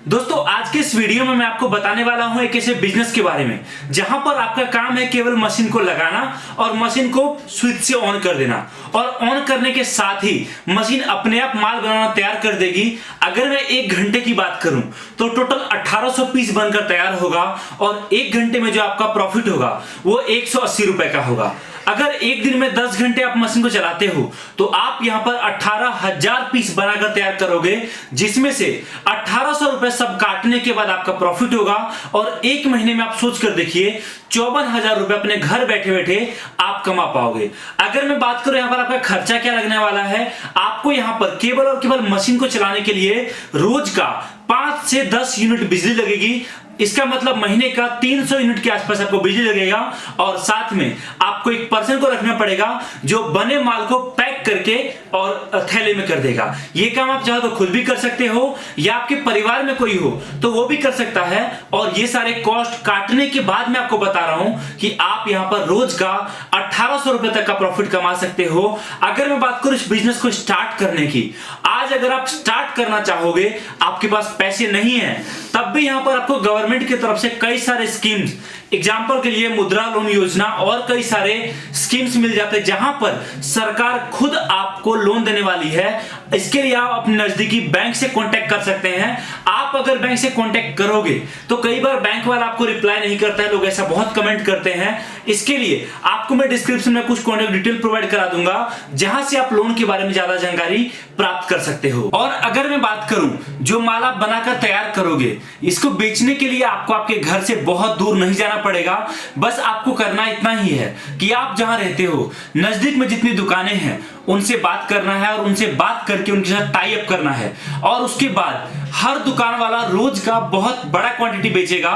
दोस्तों आज के इस वीडियो में मैं आपको बताने वाला हूं एक ऐसे बिजनेस के बारे में जहां पर आपका काम है केवल मशीन को लगाना और मशीन को स्विच से ऑन कर देना और ऑन करने के साथ ही मशीन अपने आप माल बनाना तैयार कर देगी। अगर मैं 1 घंटे की बात करूं तो टोटल 1800 पीस बनकर तैयार होगा और 1 घंटे में जो आपका प्रॉफिट होगा वो 180 रुपए का होगा। अगर एक दिन में 10 घंटे आप मशीन को चलाते हो तो आप यहां पर 18,000 पीस बनाकर तैयार करोगे, जिसमें से 1800 रुपए सब काटने के बाद आपका प्रॉफिट होगा और 1 महीने में आप सोच कर देखिए 54,000 रुपए अपने घर बैठे बैठे आप कमा पाओगे। अगर मैं बात करूं यहां पर आपका खर्चा क्या लगने वाला है, आपको यहां पर केवल और केवल मशीन को चलाने के लिए रोज का 5 से 10 यूनिट बिजली लगेगी। इसका मतलब महीने का 300 यूनिट के आसपास आपको बिजली लगेगा और साथ में आपको एक पर्सन को रखना पड़ेगा जो बने माल को पैक करके और थैले में कर देगा। ये काम आप चाहो तो खुद भी कर सकते हो या आपके परिवार में कोई हो तो वो भी कर सकता है। और ये सारे कॉस्ट काटने के बाद मैं आपको बता रहा हूं कि आप यहां पर रोज का 1800 रुपए तक का प्रॉफिट कमा सकते हो। अगर मैं बात करूं इस बिजनेस को स्टार्ट करने की, आज अगर आप स्टार्ट करना चाहोगे, आपके पास पैसे नहीं है, तब भी यहां पर आपको गवर्नमेंट की तरफ से कई सारे स्कीम्स, एग्जाम्पल के लिए मुद्रा लोन योजना और कई सारे स्कीम्स मिल जाते हैं जहां पर सरकार खुद आपको लोन देने वाली है। इसके लिए आप अपने नजदीकी बैंक से कांटेक्ट कर सकते हैं। आप अगर बैंक से कांटेक्ट करोगे तो कई बार बैंक वाला आपको रिप्लाई नहीं करता है, लोग ऐसा बहुत कमेंट करते हैं। इसके लिए आपको मैं डिस्क्रिप्शन में कुछ कांटेक्ट डिटेल प्रोवाइड करा दूंगा जहां से आप लोन के बारे में ज्यादा जानकारी प्राप्त कर सकते हो। और अगर मैं बात करूं जो माल आप बनाकर तैयार करोगे, इसको बेचने के लिए आपको आपके घर से बहुत दूर नहीं जाना पड़ेगा। बस आपको करना इतना ही है कि आप जहां रहते हो नजदीक में जितनी दुकानें हैं उनसे बात करना है और उनसे बात करके उनके साथ टाई अप करना है और उसके बाद हर दुकान वाला रोज का बहुत बड़ा क्वांटिटी बेचेगा।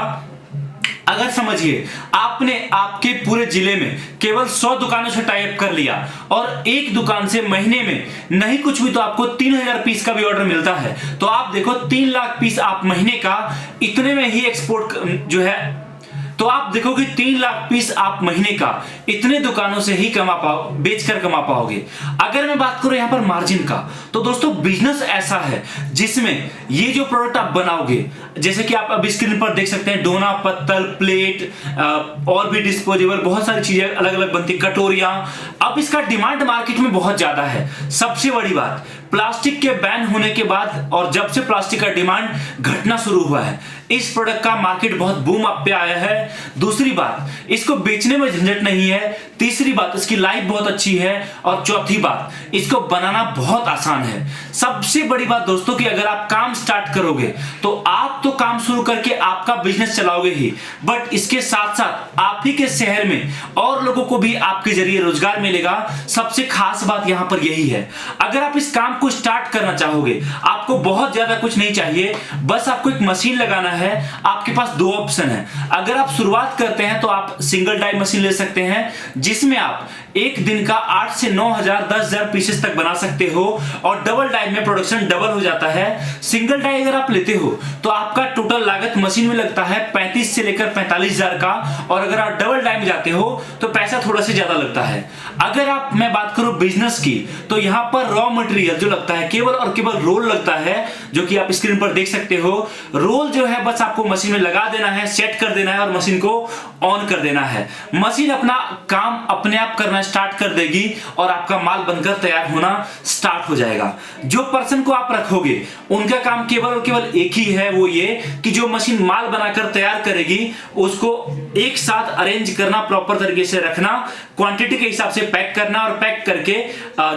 अगर समझिए आपने आपके पूरे जिले में केवल 100 दुकानों से टाई अप कर लिया और एक दुकान से महीने में नहीं कुछ भी तो आपको 3000 पीस का भी ऑर्डर मिलता है, तो आप देखो 3 लाख पीस आप महीने का इतने में ही एक्सपोर्ट जो है, तो आप देखोगे 3 लाख पीस आप महीने का इतने दुकानों से ही बेचकर कमा पाओगे। अगर मैं बात करूं यहां पर मार्जिन का, तो दोस्तों बिजनेस ऐसा है जिसमें ये जो प्रोडक्ट आप बनाओगे, जैसे कि आप अभी स्क्रीन पर देख सकते हैं, डोना, पत्तल, प्लेट और भी डिस्पोजेबल बहुत सारी चीजें अलग अलग बनती, कटोरियां। अब इसका डिमांड मार्केट में बहुत ज्यादा है। सबसे बड़ी बात, प्लास्टिक के बैन होने के बाद और जब से प्लास्टिक का डिमांड घटना शुरू हुआ है, इस प्रोडक्ट का मार्केट बहुत बूम अप पे आया है। दूसरी बात, इसको बेचने में झंझट नहीं है। तीसरी बात, इसकी लाइफ बहुत अच्छी है और चौथी बात, इसको बनाना बहुत आसान है। सबसे बड़ी बात दोस्तों कि अगर आप काम स्टार्ट करोगे तो आप तो काम शुरू करके आपका बिजनेस चलाओगे ही, बट इसके साथ साथ आप ही के शहर में और लोगों को भी आपके जरिए रोजगार मिलेगा। सबसे खास बात यहां पर यही है, अगर आप इस काम को स्टार्ट करना चाहोगे, आपको बहुत ज्यादा कुछ नहीं चाहिए, बस आपको एक मशीन लगाना है। आपके पास 2 ऑप्शन है। अगर आप शुरुआत करते हैं तो आप सिंगल डाई मशीन ले सकते हैं जिसमें आप एक दिन का 8 से 9,000 10,000 पीसेस तक बना सकते हो और डबल डाई में प्रोडक्शन डबल हो जाता है। सिंगल डाई अगर आप लेते हो तो आपका टोटल लागत मशीन में लगता है 35 से लेकर 45,000 का, और अगर आप डबल डाई में जाते हो तो पैसा थोड़ा सा ज्यादा लगता है। अगर मैं बात करूं बिजनेस की, तो यहां पर रॉ मटेरियल जो लगता है केवल और केवल रोल लगता है, जो कि आप स्क्रीन पर देख सकते हो। रोल जो है बस आपको मशीन में लगा देना है, सेट कर देना है और मशीन को ऑन कर देना है। मशीन अपना काम अपने आप करना स्टार्ट कर देगी और आपका माल बनकर तैयार होना स्टार्ट हो जाएगा। जो पर्सन को आप रखोगे उनका काम केवल और केवल एक ही है, वो ये कि जो मशीन माल बनाकर तैयार करेगी उसको एक साथ अरेंज करना, प्रॉपर तरीके से रखना, क्वांटिटी के हिसाब से पैक करना और पैक करके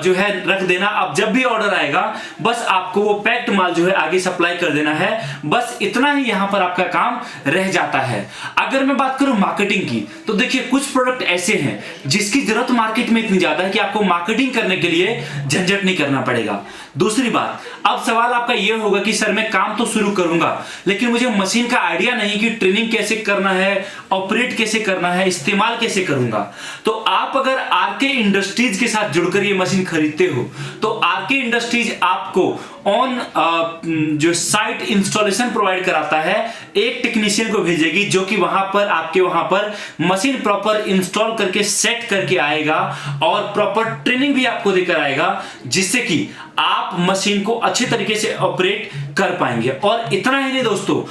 जो है रख देना। अब जब भी ऑर्डर आएगा बस आपको वो पैक्ड माल जो है आगे सप्लाई कर देना है। बस इतना ही यहां पर आपका काम रह जाता है। अगर मैं बात करूं मार्केटिंग की, तो देखिए कुछ प्रोडक्ट ऐसे हैं जिसकी जरूरत मार्केट में इतनी ज्यादा है कि आपको मार्केटिंग करने के लिए झंझट नहीं करना पड़ेगा। दूसरी बात, अब सवाल आपका यह होगा कि सर मैं काम तो शुरू करूंगा लेकिन मुझे मशीन का आइडिया नहीं कि ट्रेनिंग कैसे करना है, ऑपरेट कैसे करना है, इस्तेमाल कैसे करूंगा। तो आप अगर आरके इंडस्ट्रीज के साथ जुड़कर ये मशीन खरीदते हो तो आरके इंडस्ट्रीज आपको ऑन जो साइट इंस्टॉलेशन प्रोवाइड कराता है, एक टेक्नीशियन को भेजेगी जो कि वहां पर आपके वहां पर मशीन प्रॉपर इंस्टॉल करके सेट करके आएगा और प्रॉपर ट्रेनिंग भी आपको देकर आएगा, जिससे कि आप मशीन को अच्छे तरीके से ऑपरेट कर पाएंगे। और इतना ही नहीं दोस्तों,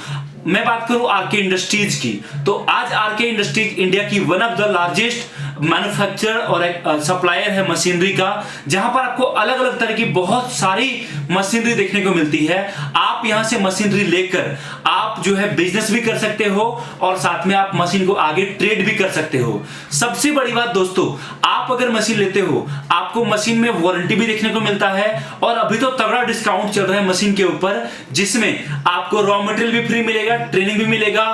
मैं बात करूं आरके इंडस्ट्रीज की, तो आज आरके इंडस्ट्रीज इंडिया की one of the largest manufacturer और सप्लायर है मशीनरी का, जहां पर आपको अलग अलग तरह की बहुत सारी मशीनरी देखने को मिलती है। आप यहां से मशीनरी लेकर आप जो है बिजनेस भी कर सकते हो और साथ में आप मशीन को आगे ट्रेड भी कर सकते हो। सबसे बड़ी बात दोस्तों, आप अगर मशीन लेते हो आपको मशीन में वारंटी भी देखने को मिलता है और अभी तो तगड़ा डिस्काउंट चल रहा है मशीन के ऊपर, जिसमें आपको रॉ मटेरियल भी फ्री मिलेगा, ट्रेनिंग भी मिलेगा,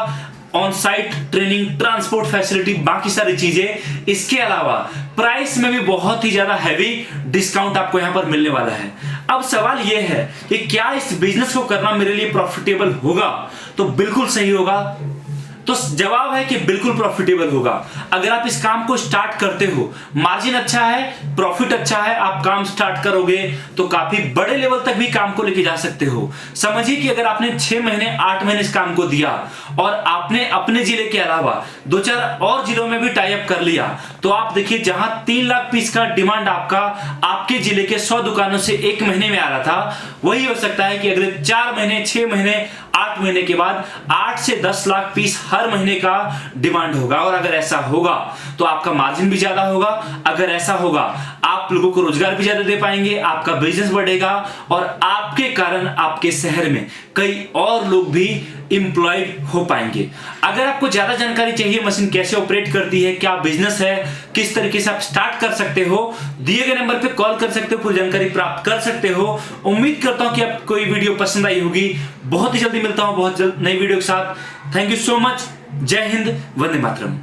on site training, transport facility, बाकी सारी चीजें। इसके अलावा प्राइस में भी बहुत ही ज्यादा हैवी डिस्काउंट आपको यहां पर मिलने वाला है। अब सवाल यह है कि क्या इस बिजनेस को करना मेरे लिए प्रॉफिटेबल होगा? तो बिल्कुल सही होगा। तो जवाब है कि बिल्कुल प्रॉफिटेबल होगा। अगर आप इस काम को स्टार्ट करते हो, मार्जिन अच्छा है, प्रॉफिट अच्छा है, आप काम स्टार्ट करोगे तो काफी बड़े लेवल तक भी काम को लेके जा सकते हो। समझिए कि अगर आपने 6 महीने 8 महीने इस काम को दिया और आपने अपने जिले के अलावा 2-4 और जिलों में भी टाई अप कर लिया, तो आप देखिए जहां 3 लाख पीस का डिमांड आपका आपके जिले के 100 दुकानों से 1 महीने में आ रहा था, वही हो सकता है कि अगले 4 महीने 6 महीने 8 महीने के बाद 8 से 10 लाख पीस हर महीने का डिमांड होगा। और अगर ऐसा होगा तो आपका मार्जिन भी ज्यादा होगा। अगर ऐसा होगा आप लोगों को रोजगार भी ज्यादा दे पाएंगे, आपका बिजनेस बढ़ेगा और आपके कारण आपके शहर में कई और लोग भी एम्प्लॉयड हो पाएंगे। अगर आपको ज्यादा जानकारी चाहिए मशीन कैसे ऑपरेट करती है, क्या बिजनेस है, किस तरीके से आप स्टार्ट कर सकते हो, दिए गए नंबर पे कॉल कर सकते हो, पूरी जानकारी प्राप्त कर सकते हो। उम्मीद करता हूं कि आपको ये वीडियो पसंद आई होगी। बहुत ही जल्दी मिलता हूं बहुत जल्द नई वीडियो के साथ। Thank you so much. जय हिंद, वंदे मातरम।